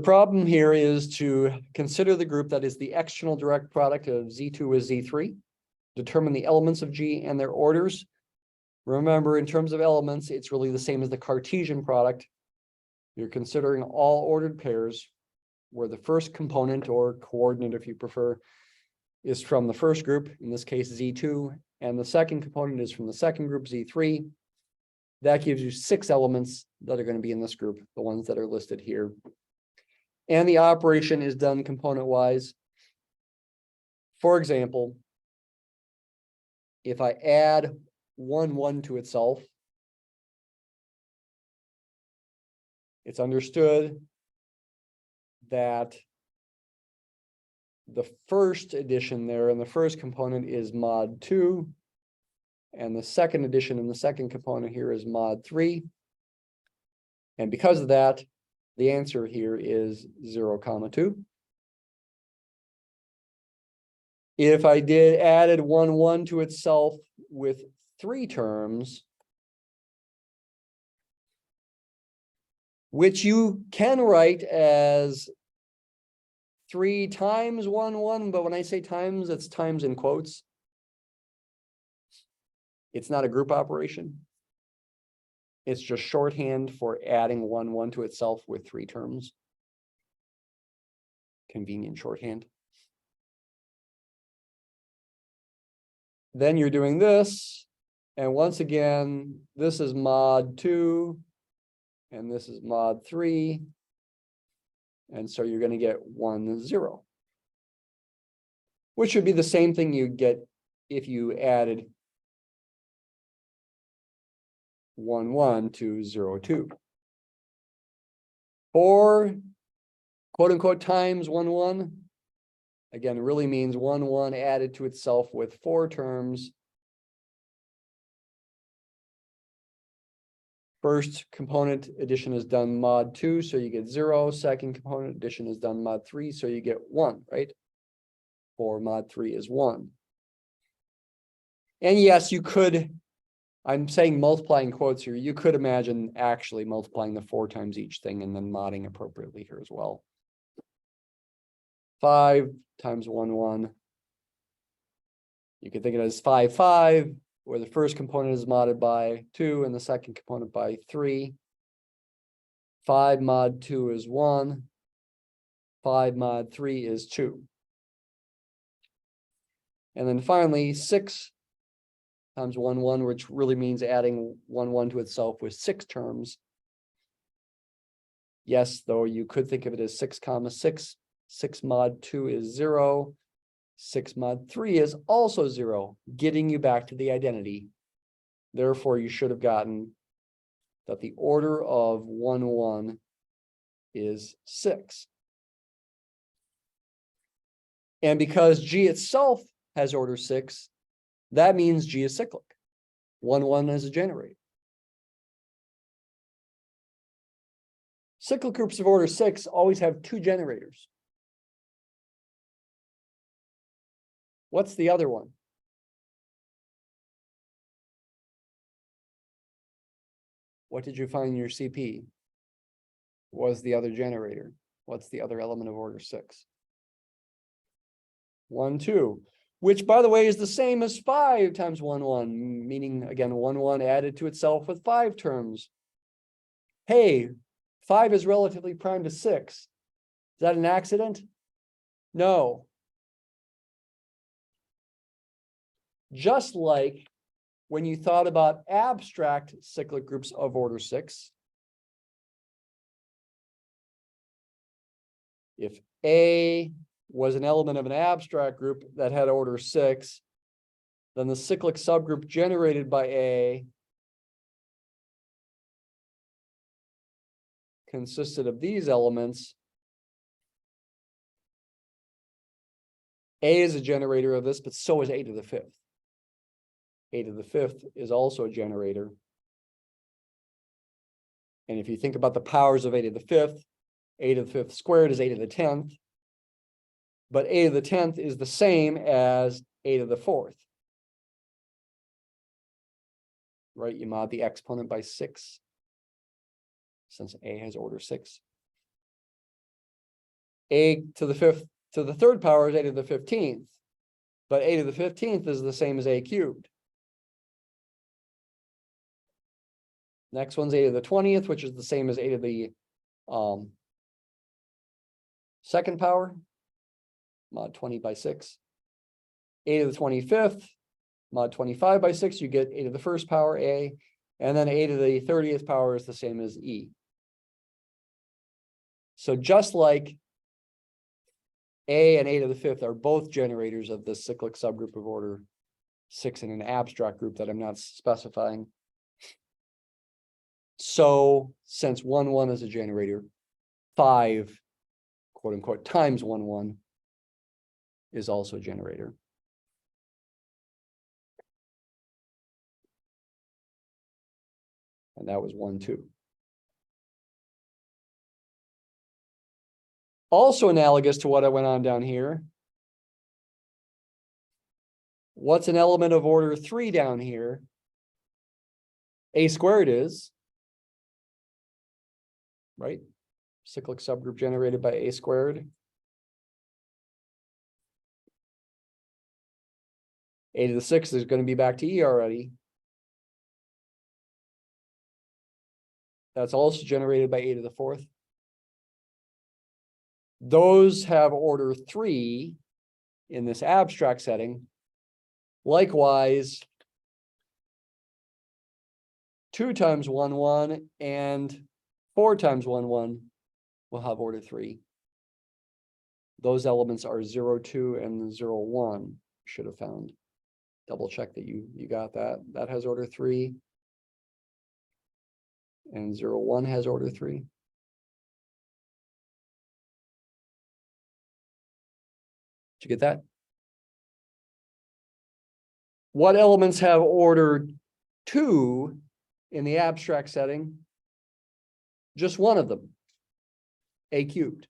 The problem here is to consider the group that is the external direct product of Z2 with Z3, determine the elements of G and their orders. Remember, in terms of elements, it's really the same as the Cartesian product. You're considering all ordered pairs where the first component, or coordinate if you prefer, is from the first group, in this case Z2, and the second component is from the second group, Z3. That gives you 6 elements that are going to be in this group, the ones that are listed here. And the operation is done component-wise. For example, if I add 1, 1 to itself, it's understood that the first addition there in the first component is mod 2, and the second addition in the second component here is mod 3. And because of that, the answer here is 0, 2. If I added 1, 1 to itself with 3 terms, which you can write as 3 times 1, 1, but when I say times, it's times in quotes. It's not a group operation. It's just shorthand for adding 1, 1 to itself with 3 terms. Convenient shorthand. Then you're doing this, and once again, this is mod 2, and this is mod 3, and so you're going to get 1, 0, which would be the same thing you'd get if you added 1, 1 to 0, 2. Or quote unquote times 1, 1. Again, it really means 1, 1 added to itself with 4 terms. First component addition is done mod 2, so you get 0. Second component addition is done mod 3, so you get 1, right? Or mod 3 is 1. And yes, you could, I'm saying multiplying quotes here, you could imagine actually multiplying the 4 times each thing and then modding appropriately here as well. 5 times 1, 1. You can think of it as 5, 5, where the first component is modded by 2 and the second component by 3. 5 mod 2 is 1. 5 mod 3 is 2. And then finally, 6 times 1, 1, which really means adding 1, 1 to itself with 6 terms. Yes, though you could think of it as 6, 6. 6 mod 2 is 0. 6 mod 3 is also 0, getting you back to the identity. Therefore, you should have gotten that the order of 1, 1 is 6. And because G itself has order 6, that means G is cyclic. 1, 1 is a generator. Cyclic groups of order 6 always have 2 generators. What's the other one? What did you find in your CP? Was the other generator? What's the other element of order 6? 1, 2, which by the way is the same as 5 times 1, 1, meaning again 1, 1 added to itself with 5 terms. Hey, 5 is relatively prime to 6. Is that an accident? No. Just like when you thought about abstract cyclic groups of order 6, if A was an element of an abstract group that had order 6, then the cyclic subgroup generated by A consisted of these elements. A is a generator of this, but so is A to the 5th. A to the 5th is also a generator. And if you think about the powers of A to the 5th, A to the 5th squared is A to the 10th. But A to the 10th is the same as A to the 4th. Right? You mod the exponent by 6, since A has order 6. a to the fifth to the third power is a to the 15th, but a to the 15th is the same as a cubed. Next one's a to the 20th, which is the same as a to the second power, mod 20 by 6. A to the 25th, mod 25 by 6, you get a to the first power, a, and then a to the 30th power is the same as e. So just like a and a to the fifth are both generators of this cyclic subgroup of order 6 in an abstract group that I'm not specifying. So since 1, 1 is a generator, 5, quote unquote, times 1, 1 is also a generator. And that was 1, 2. Also analogous to what I went on down here. What's an element of order 3 down here? A squared is, right? Cyclic subgroup generated by a squared. A to the 6th is going to be back to e already. That's also generated by a to the 4th. Those have order 3 in this abstract setting. Likewise, 2 times 1, 1 and 4 times 1, 1 will have order 3. Those elements are 0, 2 and 0, 1. Should have found. Double check that you got that. That has order 3. And 0, 1 has order 3. Did you get that? What elements have order 2 in the abstract setting? Just one of them, a cubed.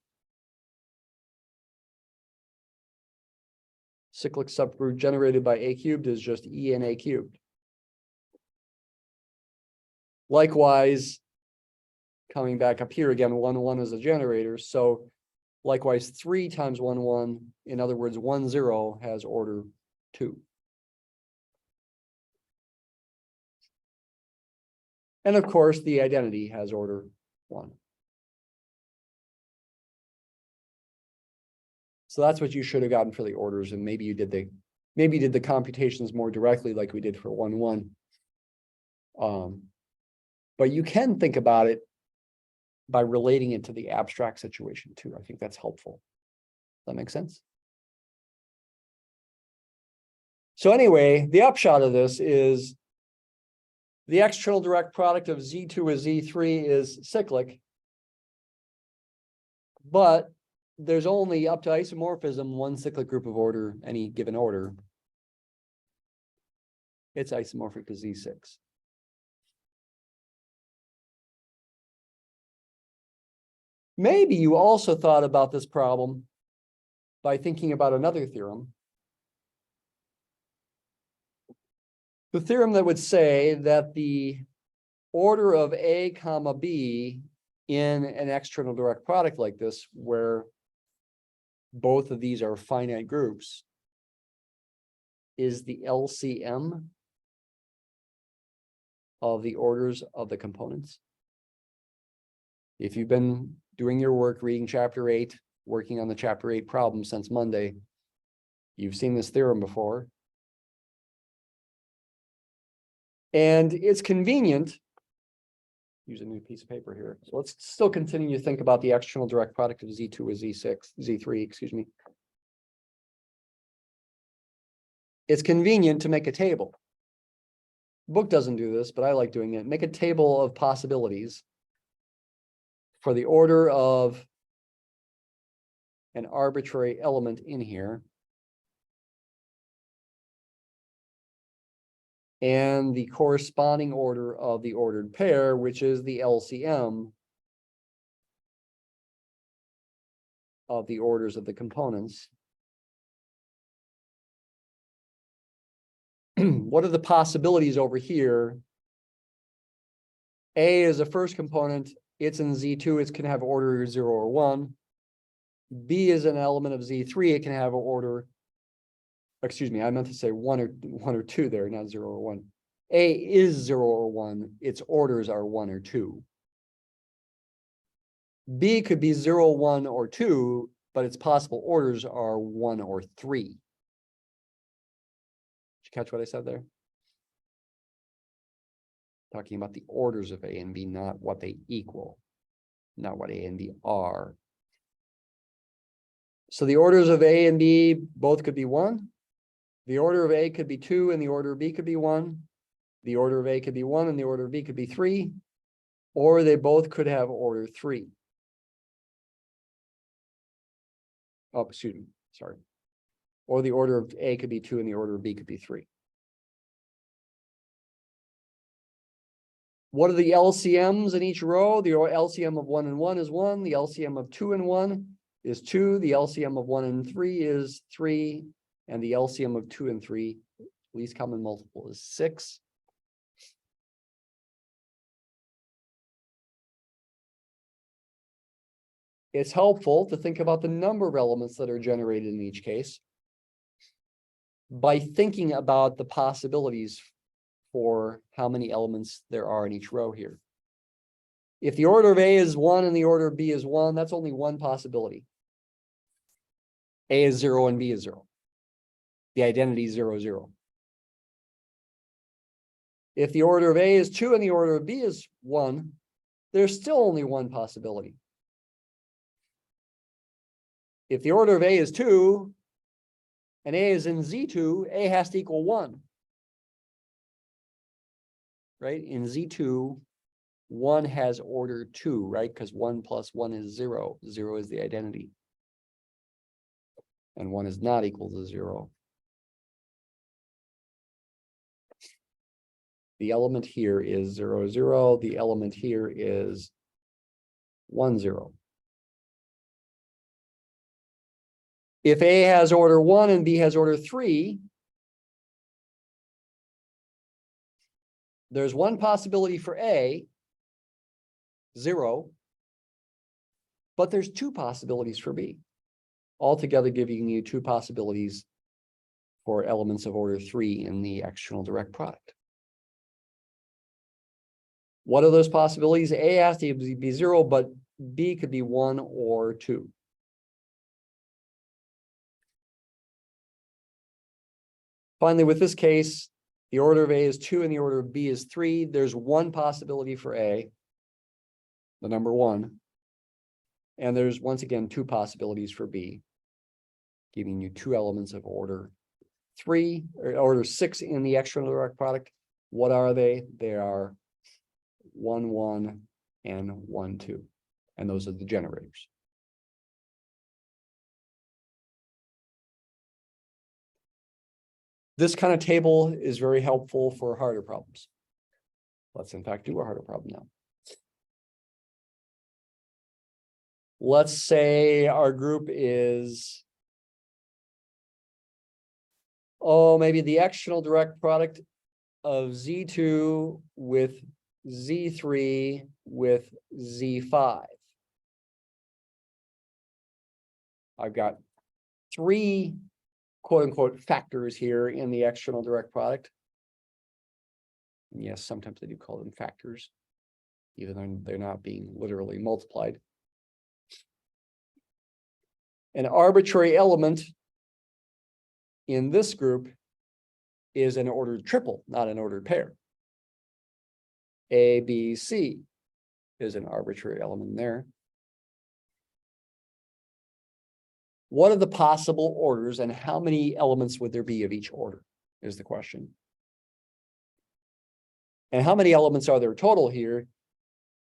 Cyclic subgroup generated by a cubed is just e and a cubed. Likewise, coming back up here again, 1, 1 is a generator. So likewise, 3 times 1, 1, in other words, 1, 0 has order 2. And of course, the identity has order 1. So that's what you should have gotten for the orders, and maybe you did the computations more directly like we did for 1, 1. But you can think about it by relating it to the abstract situation too. I think that's helpful. Does that make sense? So anyway, the upshot of this is the external direct product of Z2 with Z3 is cyclic, but there's only up to isomorphism one cyclic group of order, any given order. It's isomorphic to Z6. Maybe you also thought about this problem by thinking about another theorem. The theorem that would say that the order of A comma B in an external direct product like this, where both of these are finite groups, is the LCM of the orders of the components. If you've been doing your work, reading chapter 8, working on the chapter 8 problem since Monday, you've seen this theorem before. And it's convenient. Use a new piece of paper here. So let's still continue to think about the external direct product of Z2 with Z3, excuse me. It's convenient to make a table. The book doesn't do this, but I like doing it. Make a table of possibilities for the order of an arbitrary element in here. And the corresponding order of the ordered pair, which is the LCM of the orders of the components. What are the possibilities over here? A is a first component. It's in Z2. It's going to have order 0 or 1. B is an element of Z3, it can have an order. Excuse me, I meant to say one or two there, not 0 or 1. A is 0 or 1, its orders are 1 or 2. B could be 0, 1, or 2, but its possible orders are 1 or 3. Did you catch what I said there? Talking about the orders of A and B, not what they equal, not what A and B are. So the orders of A and B both could be 1. The order of A could be 2, and the order of B could be 1. The order of A could be 1, and the order of B could be 3. Or they both could have order 3. Oh, excuse me, sorry. Or the order of A could be 2, and the order of B could be 3. What are the LCMs in each row? The LCM of 1 and 1 is 1. The LCM of 2 and 1 is 2. The LCM of 1 and 3 is 3. And the LCM of 2 and 3, least common multiple, is 6. It's helpful to think about the number of elements that are generated in each case by thinking about the possibilities for how many elements there are in each row here. If the order of A is 1 and the order of B is 1, that's only one possibility. A is 0 and B is 0. The identity is 0, 0. If the order of A is 2 and the order of B is 1, there's still only one possibility. If the order of A is 2 and A is in Z2, A has to equal 1. Right? In Z2, 1 has order 2, right? Because 1 plus 1 is 0. 0 is the identity. And 1 is not equal to 0. The element here is 0, 0. The element here is 1, 0. If A has order 1 and B has order 3, there's one possibility for A, 0, but there's two possibilities for B, altogether giving you two possibilities for elements of order 3 in the external direct product. What are those possibilities? A has to be 0, but B could be 1 or 2. Finally, with this case, the order of A is 2 and the order of B is 3. There's one possibility for A, the number 1. And there's, once again, two possibilities for B, giving you two elements of order 3 or order 6 in the external direct product. What are they? They are 1, 1 and 1, 2. And those are the generators. This kind of table is very helpful for harder problems. Let's in fact do a harder problem now. Let's say our group is, maybe the external direct product of Z2 with Z3 with Z5. I've got 3 quote unquote factors here in the external direct product. And yes, sometimes they do call them factors, even though they're not being literally multiplied. An arbitrary element in this group is an ordered triple, not an ordered pair. A, B, C is an arbitrary element there. What are the possible orders and how many elements would there be of each order is the question. And how many elements are there total here?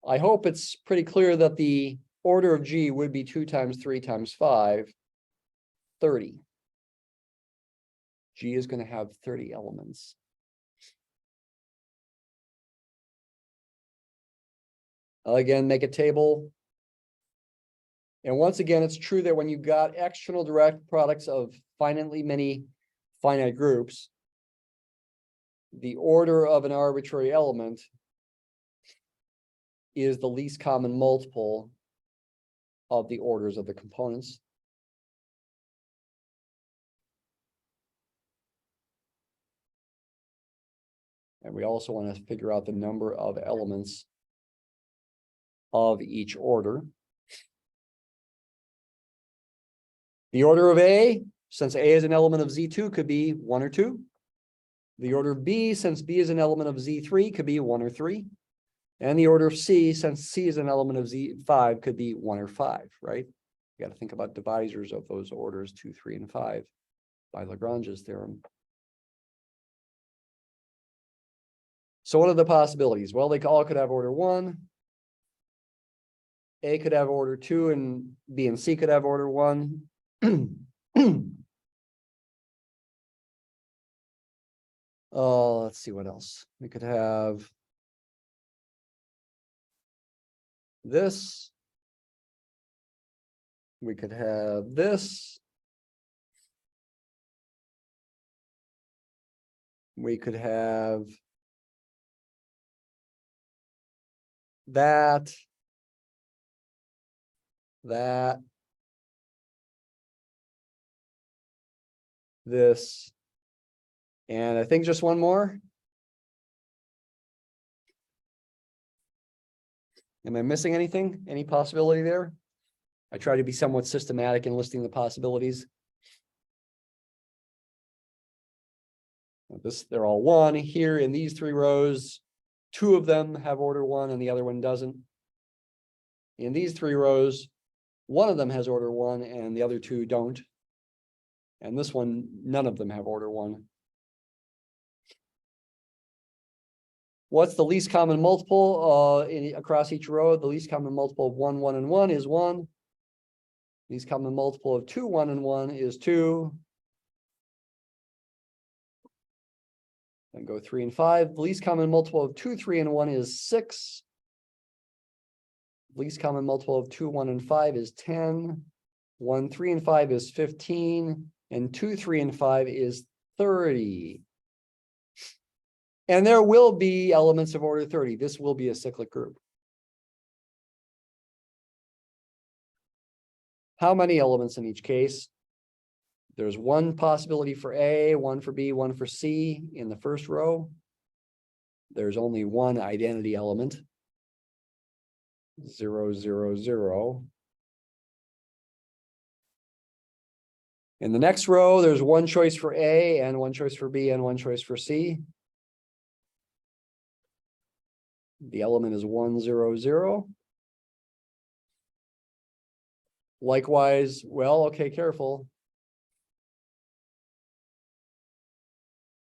I hope it's pretty clear that the order of G would be 2 times 3 times 5, 30. G is going to have 30 elements. I'll again make a table. And once again, it's true that when you got external direct products of finitely many finite groups, the order of an arbitrary element is the least common multiple of the orders of the components. And we also want to figure out the number of elements of each order. The order of A, since A is an element of Z2, could be 1 or 2. The order of B, since B is an element of Z3, could be 1 or 3. And the order of C, since C is an element of Z5, could be 1 or 5, right? You got to think about divisors of those orders 2, 3, and 5 by Lagrange's theorem. So what are the possibilities? Well, they all could have order 1. A could have order 2, and B and C could have order 1. Oh, let's see what else. We could have this. We could have this. We could have that. This. And I think just one more. Am I missing anything? Any possibility there? I try to be somewhat systematic in listing the possibilities. They're all 1 here in these 3 rows. 2 of them have order 1 and the other one doesn't. In these 3 rows, 1 of them has order 1 and the other 2 don't. And this one, none of them have order 1. What's the least common multiple across each row? The least common multiple of 1, 1, and 1 is 1. Least common multiple of 2, 1, and 1 is 2. Then go 3 and 5. The least common multiple of 2, 3, and 1 is 6. Least common multiple of 2, 1, and 5 is 10. 1, 3, and 5 is 15. And 2, 3, and 5 is 30. And there will be elements of order 30. This will be a cyclic group. How many elements in each case? There's 1 possibility for A, 1 for B, 1 for C in the first row. There's only 1 identity element. 0, 0, 0. In the next row, there's 1 choice for A and 1 choice for B and 1 choice for C. The element is 1, 0, 0. Likewise, well, okay, careful.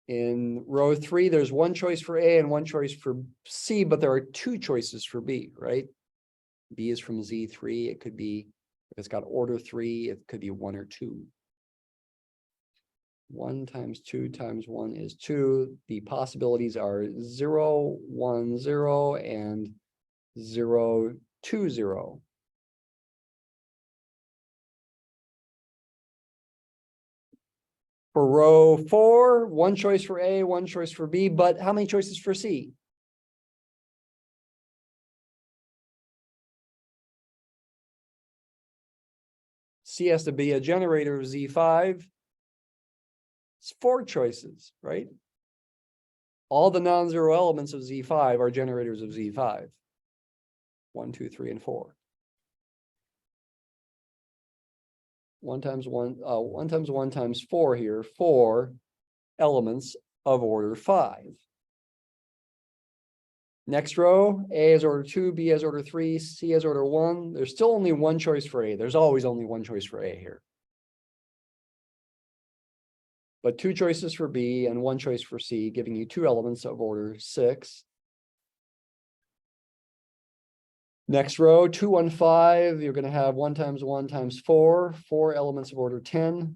In row 3, there's 1 choice for A and 1 choice for C, but there are 2 choices for B, right? B is from Z3. It could be, if it's got order 3, it could be 1 or 2. 1 times 2 times 1 is 2. The possibilities are 0, 1, 0, and 0, 2, 0. For row 4, 1 choice for A, 1 choice for B, but how many choices for C? C has to be a generator of Z5. It's 4 choices, right? All the non-zero elements of Z5 are generators of Z5. 1, 2, 3, and 4. 1 times 1 times 4 here, 4 elements of order 5. Next row, A has order 2, B has order 3, C has order 1. There's still only 1 choice for A. There's always only 1 choice for A here. But 2 choices for B and 1 choice for C, giving you 2 elements of order 6. Next row, 2, 1, 5, you're going to have 1 times 1 times 4, 4 elements of order 10.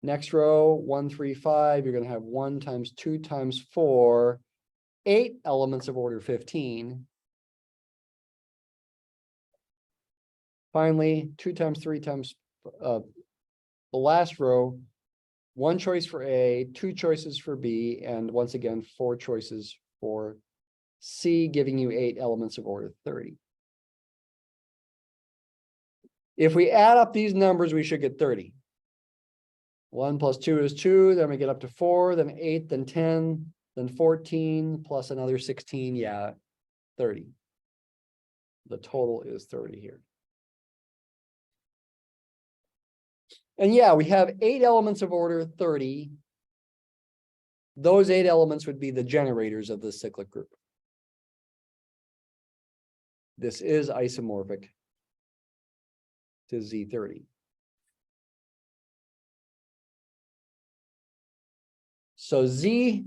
Next row, 1, 3, 5, you're going to have 1 times 2 times 4, 8 elements of order 15. Finally, 2 times 3 times the last row, 1 choice for A, 2 choices for B, and once again, 4 choices for C, giving you 8 elements of order 30. If we add up these numbers, we should get 30. 1 plus 2 is 2, then we get up to 4, then 8, then 10, then 14 plus another 16, yeah, 30. The total is 30 here. And yeah, we have 8 elements of order 30. Those 8 elements would be the generators of the cyclic group. This is isomorphic to Z30. So Z2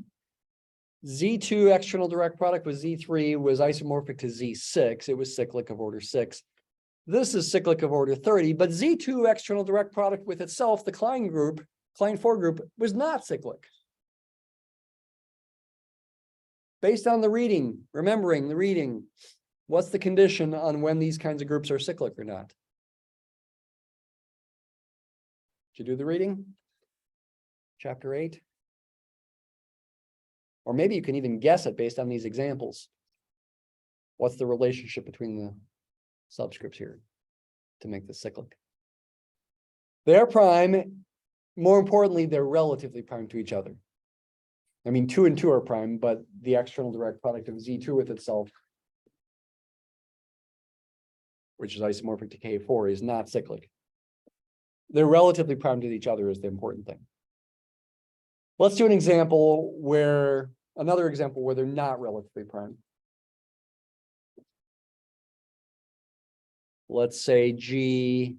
external direct product with Z3 was isomorphic to Z6. It was cyclic of order 6. This is cyclic of order 30, but Z2 external direct product with itself, the Klein group, Klein 4 group, was not cyclic. Based on the reading, remembering the reading, what's the condition on when these kinds of groups are cyclic or not? Did you do the reading? Chapter 8? Or maybe you can even guess it based on these examples. What's the relationship between the subscripts here to make this cyclic? They're prime. More importantly, they're relatively prime to each other. I mean, 2 and 2 are prime, but the external direct product of Z2 with itself, which is isomorphic to K4, is not cyclic. They're relatively prime to each other is the important thing. Let's do an example where, another example where they're not relatively prime. Let's say G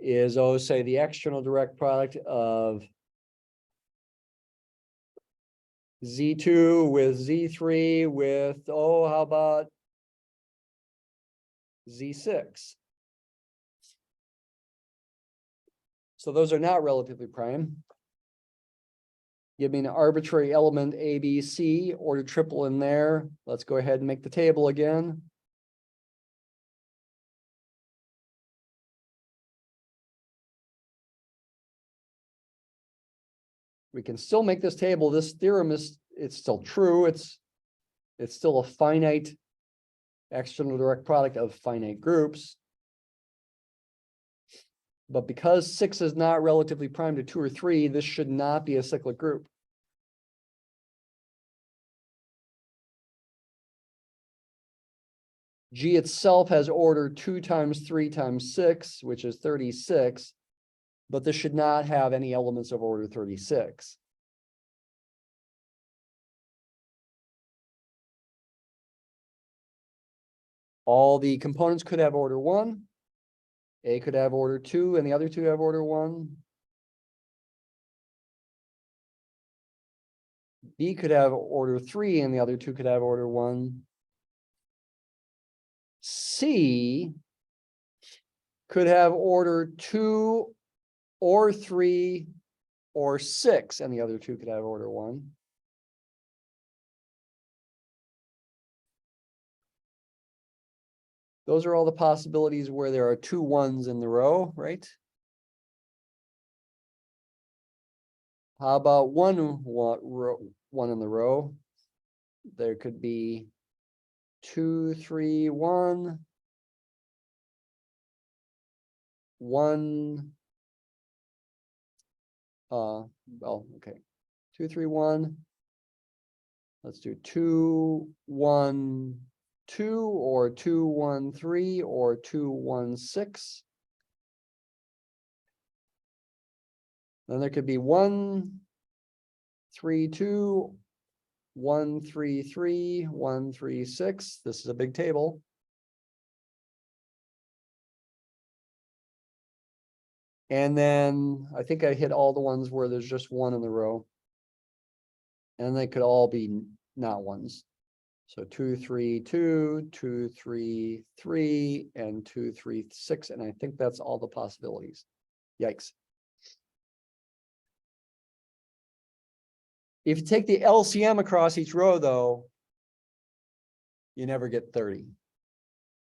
is, say the external direct product of Z2 with Z3 with, how about Z6? So those are not relatively prime. Give me an arbitrary element A, B, C, order triple in there. Let's go ahead and make the table again. We can still make this table. This theorem is, it's still true. It's still a finite external direct product of finite groups. But because 6 is not relatively prime to 2 or 3, this should not be a cyclic group. G itself has order 2 times 3 times 6, which is 36, but this should not have any elements of order 36. All the components could have order 1. A could have order 2, and the other 2 have order 1. B could have order 3, and the other 2 could have order 1. C could have order 2 or 3 or 6, and the other 2 could have order 1. Those are all the possibilities where there are 2 1s in the row, right? How about one in the row? There could be 2, 3, 1, 1. Okay. 2, 3, 1. Let's do 2, 1, 2, or 2, 1, 3, or 2, 1, 6. Then there could be 1, 3, 2, 1, 3, 3, 1, 3, 6. This is a big table. And then I think I hit all the ones where there's just 1 in the row. And they could all be not 1s. So 2, 3, 2, 2, 3, 3, and 2, 3, 6. And I think that's all the possibilities. Yikes. If you take the LCM across each row, though, you never get 30.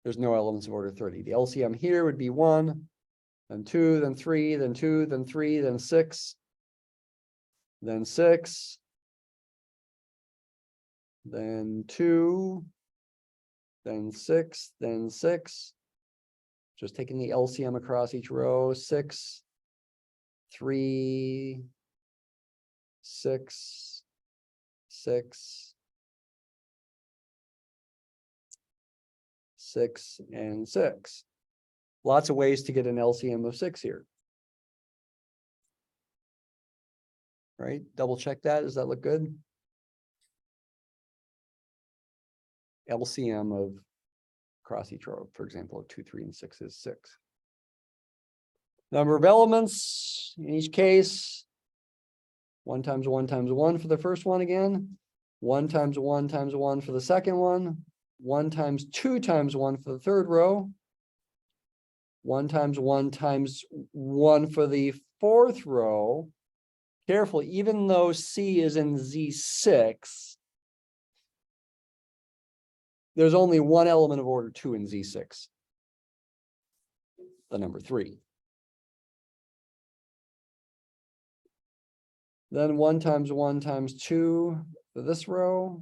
There's no elements of order 30. The LCM here would be 1, then 2, then 3, then 2, then 3, then 6, then 6, then 2, then 6, then 6. Just taking the LCM across each row, 6, 3, 6, 6, 6, and 6. Lots of ways to get an LCM of 6 here. Right? Double check that. Does that look good? LCM of across each row, for example, of 2, 3, and 6 is 6. Number of elements in each case, 1 times 1 times 1 for the first one again, 1 times 1 times 1 for the second one, 1 times 2 times 1 for the third row, 1 times 1 times 1 for the fourth row. Careful, even though C is in Z6, there's only one element of order 2 in Z6, the number 3. Then 1 times 1 times 2 for this row.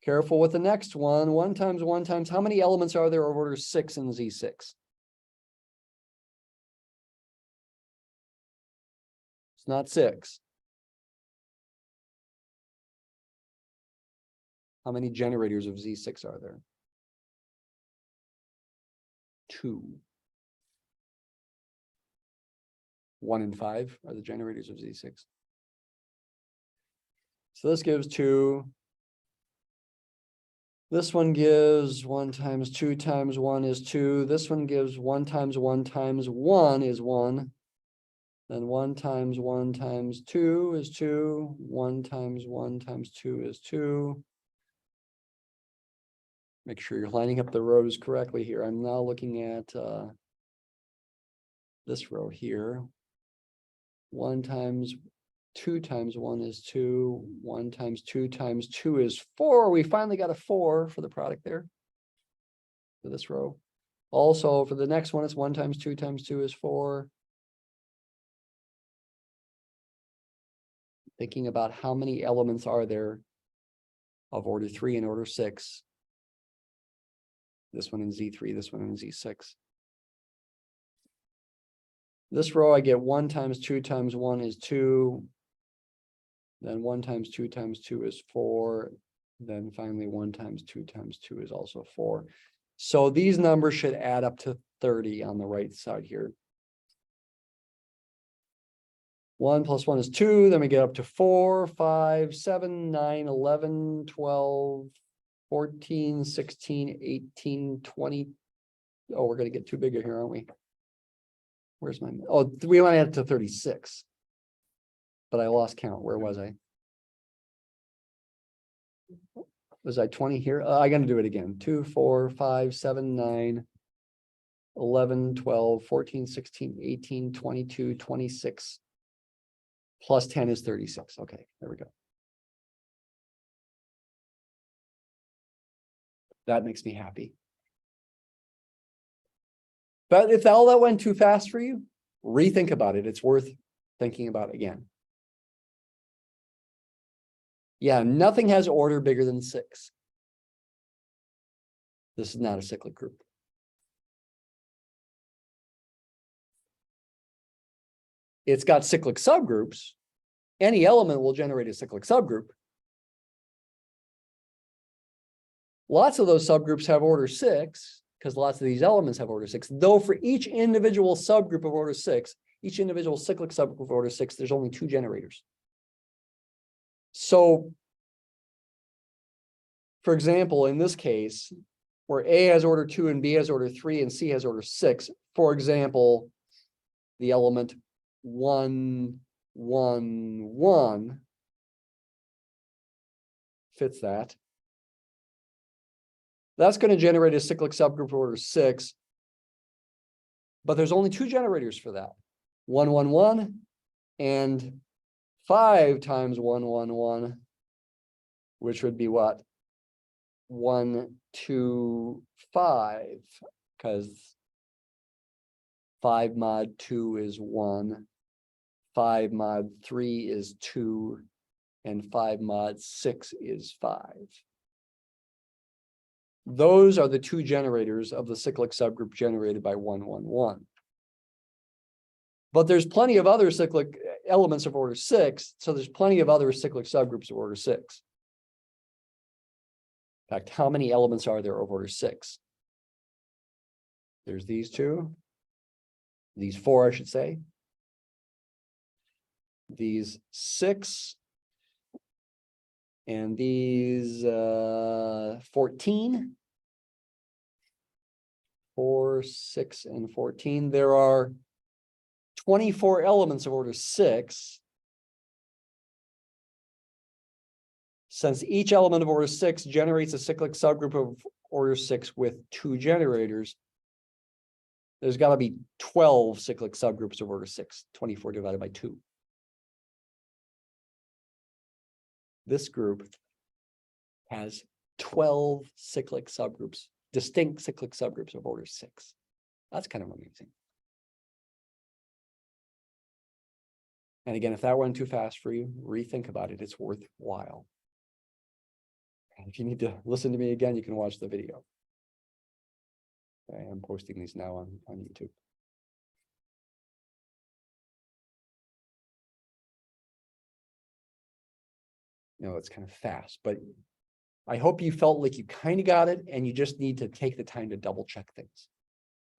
Careful with the next one. 1 times 1 times, how many elements are there of order 6 in Z6? It's not 6. How many generators of Z6 are there? 2. 1 and 5 are the generators of Z6. So this gives 2. This one gives 1 times 2 times 1 is 2. This one gives 1 times 1 times 1 is 1. Then 1 times 1 times 2 is 2. 1 times 1 times 2 is 2. Make sure you're lining up the rows correctly here. I'm now looking at this row here. 1 times 2 times 1 is 2. 1 times 2 times 2 is 4. We finally got a 4 for the product there for this row. Also, for the next one, it's 1 times 2 times 2 is 4. Thinking about how many elements are there of order 3 and order 6. This one in Z3, this one in Z6. This row, I get 1 times 2 times 1 is 2. Then 1 times 2 times 2 is 4. Then finally 1 times 2 times 2 is also 4. So these numbers should add up to 30 on the right side here. 1 plus 1 is 2. Then we get up to 4, 5, 7, 9, 11, 12, 14, 16, 18, 20. Oh, we're going to get too big here, aren't we? Where's my, oh, we want to add to 36. But I lost count. Where was I? Was I 20 here? I got to do it again. 2, 4, 5, 7, 9, 11, 12, 14, 16, 18, 22, 26. Plus 10 is 36. Okay, there we go. That makes me happy. But if all that went too fast for you, rethink about it. It's worth thinking about again. Yeah, nothing has order bigger than 6. This is not a cyclic group. It's got cyclic subgroups. Any element will generate a cyclic subgroup. Lots of those subgroups have order 6 because lots of these elements have order 6. Though for each individual subgroup of order 6, each individual cyclic subgroup of order 6, there's only 2 generators. So, for example, in this case, where A has order 2 and B has order 3 and C has order 6, for example, the element 1, 1, 1 fits that. That's going to generate a cyclic subgroup of order 6. But there's only 2 generators for that. 1, 1, 1 and 5 times 1, 1, 1, which would be what? 1, 2, 5, because 5 mod 2 is 1, 5 mod 3 is 2, and 5 mod 6 is 5. Those are the 2 generators of the cyclic subgroup generated by 1, 1, 1. But there's plenty of other cyclic elements of order 6, so there's plenty of other cyclic subgroups of order 6. In fact, how many elements are there of order 6? There's these 2. These 4, I should say. These 6. And these 14. 4, 6, and 14. There are 24 elements of order 6. Since each element of order 6 generates a cyclic subgroup of order 6 with 2 generators, there's got to be 12 cyclic subgroups of order 6, 24 divided by 2. This group has 12 cyclic subgroups, distinct cyclic subgroups of order 6. That's kind of amazing. And again, if that went too fast for you, rethink about it. It's worthwhile. And if you need to listen to me again, you can watch the video. Okay, I'm posting these now on YouTube. No, it's kind of fast, but I hope you felt like you kind of got it and you just need to take the time to double check things.